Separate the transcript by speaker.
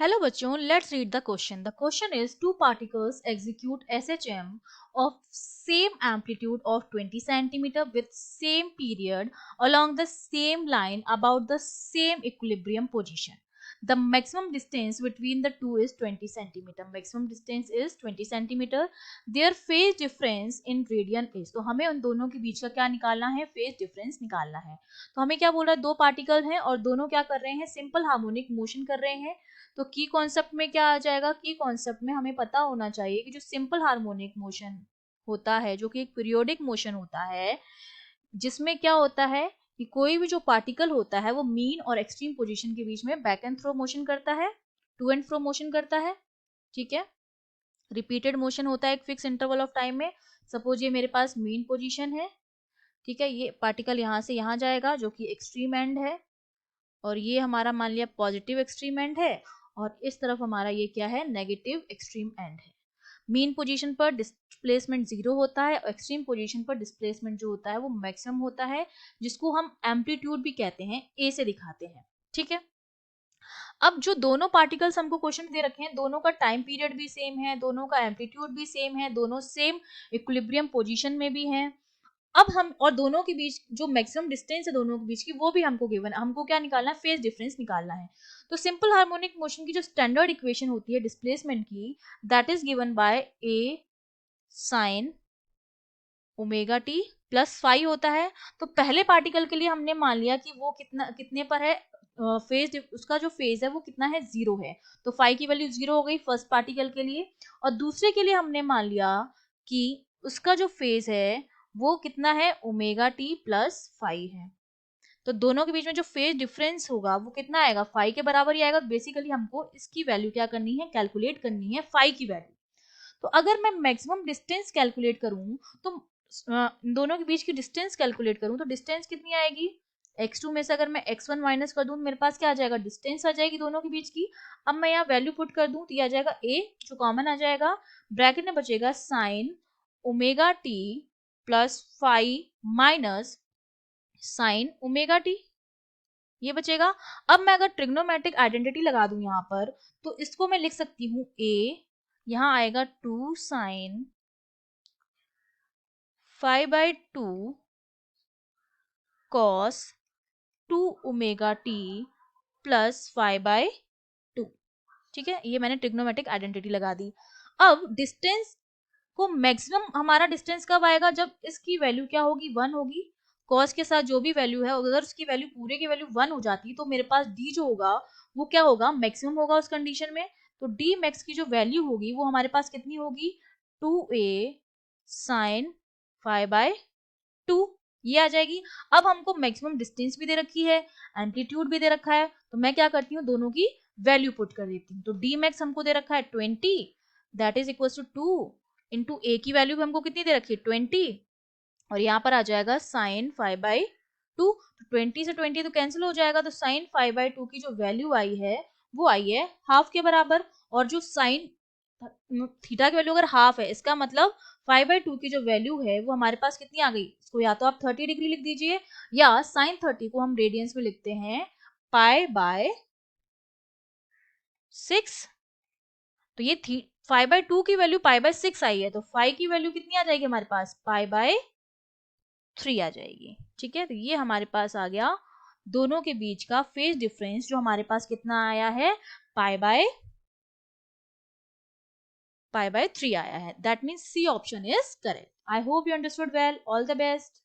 Speaker 1: Hello बच्चों, let's read the question. The question is two particles execute SHM of same amplitude of 20 cm with same period along the same line about the same equilibrium position. The maximum distance between the two is 20 cm. Maximum distance is 20 cm. Their phase difference in radian is. तो हमें उन दोनों के बीच का क्या निकालना है? Phase difference निकालना है. तो हमें क्या बोल रहा है? दो पार्टिकल हैं और दोनों क्या कर रहे हैं? सिंपल हार्मोनिक मोशन कर रहे हैं. तो की कॉन्सेप्ट में क्या आ जाएगा? की कॉन्सेप्ट में हमें पता होना चाहिए कि जो सिंपल हार्मोनिक मोशन होता है, जो कि एक पीरियोडिक मोशन होता है, जिसमें क्या होता है कि कोई भी जो पार्टिकल होता है वो मीन और एक्सट्रीम पोजीशन के बीच में बैक एंड थ्रो मोशन करता है, टू एंड फ्रो मोशन करता है. ठीक है, रिपीटेड मोशन होता है एक फिक्स इंटरवल ऑफ टाइम में. सपोज ये मेरे पास मीन पोजीशन है. ठीक है, ये पार्टिकल यहाँ से यहाँ जाएगा जो कि एक्सट्रीम एंड है, और ये हमारा मान लिया पॉजिटिव एक्सट्रीम एंड है, और इस तरफ हमारा ये क्या है? नेगेटिव एक्सट्रीम एंड है. मीन पोजीशन पर डिस्प्लेसमेंट जीरो होता है और एक्सट्रीम पोजीशन पर डिस्प्लेसमेंट जो होता है वो मैक्सिमम होता है, जिसको हम एम्पलीट्यूड भी कहते हैं, ए से दिखाते हैं. ठीक है, अब जो दोनों पार्टिकल्स हमको क्वेश्चन दे रखे हैं, दोनों का टाइम पीरियड भी सेम है, दोनों का एम्पलीट्यूड भी सेम है, दोनों सेम इक्विलिब्रियम पोजीशन में भी हैं. अब हम और दोनों के बीच जो मैक्सिमम डिस्टेंस है दोनों के बीच की वो भी हमको गिवन है. हमको क्या निकालना है? फेज डिफरेंस निकालना है. तो सिंपल हार्मोनिक मोशन की जो स्टैंडर्ड इक्वेशन होती है डिस्प्लेसमेंट की, that is given by A sine omega t plus five होता है. तो पहले पार्टिकल के लिए हमने मान लिया कि वो कितने पर है, फेज, उसका जो फेज है वो कितना है? जीरो है. तो फाइव की वैल्यू जीरो हो गई फर्स्ट पार्टिकल के लिए. और दूसरे के लिए हमने मान लिया कि उसका जो फेज है वो कितना है? ओमेगा टी प्लस फाइव है. तो दोनों के बीच में जो फेज डिफरेंस होगा वो कितना आएगा? फाइव के बराबर ही आएगा. बेसिकली हमको इसकी वैल्यू क्या करनी है? कैलकुलेट करनी है फाइव की वैल्यू. तो अगर मैं मैक्सिमम डिस्टेंस कैलकुलेट करूं तो दोनों के बीच की डिस्टेंस कैलकुलेट करूं तो डिस्टेंस कितनी आएगी? x2 में से अगर मैं x1 माइनस कर दूं तो मेरे पास क्या आ जाएगा? डिस्टेंस आ जाएगी दोनों के बीच की. अब मैं यहाँ वैल्यू पुट कर दूं तो ये आ जाएगा a, जो कॉमन आ जाएगा. ब्रैकेट में बचेगा sine omega t plus five minus sine omega T, ये बचेगा. अब मैं अगर ट्रिग्नोमेट्रिक आइडेंटिटी लगा दूं यहाँ पर तो इसको मैं लिख सकती हूँ a, यहाँ आएगा 2 sine 5/2 cos 2 omega t plus 5/2. ठीक है, ये मैंने ट्रिग्नोमेट्रिक आइडेंटिटी लगा दी. अब डिस्टेंस को मैक्सिमम हमारा डिस्टेंस कब आएगा? जब इसकी वैल्यू क्या होगी? 1 होगी. कॉस के साथ जो भी वैल्यू है अगर उसकी वैल्यू पूरे की वैल्यू 1 हो जाती तो मेरे पास डी जो होगा वो क्या होगा? मैक्सिमम होगा उस कंडीशन में. तो डी मैक्स की जो वैल्यू होगी वो हमारे पास कितनी होगी? 2a साइन 5/2, ये आ जाएगी. अब हमको मैक्सिमम डिस्टेंस भी दे रखी है, एम्पलीट्यूड भी दे रखा है, तो मैं क्या करती हूँ? दोनों की वैल्यू पुट कर देती हूँ. तो डी मैक्स हमको दे रखा है 20, that is equal to 2 into A की वैल्यू भी हमको कितनी दे रखी है? 20, और यहाँ पर आ जाएगा साइन 5/2. तो 20 से 20 तो कैंसिल हो जाएगा. तो साइन 5/2 की जो वैल्यू आई है वो आई है हाफ के बराबर. और जो साइन थीटा की वैल्यू अगर हाफ है, इसका मतलब 5/2 की जो वैल्यू है वो हमारे पास कितनी आ गई? इसको या तो आप 30 डिग्री लिख दीजिए, या साइन 30 को हम रेडियंस में लिखते हैं π/6. तो ये 5/2 की वैल्यू π/6 आई है, तो 5 की वैल्यू कितनी आ जाएगी हमारे पास? π/3 आ जाएगी. ठीक है, तो ये हमारे पास आ गया दोनों के बीच का फेज डिफरेंस, जो हमारे पास कितना आया है? π/3 आया है. That means C option is correct. I hope you understood well. All the best.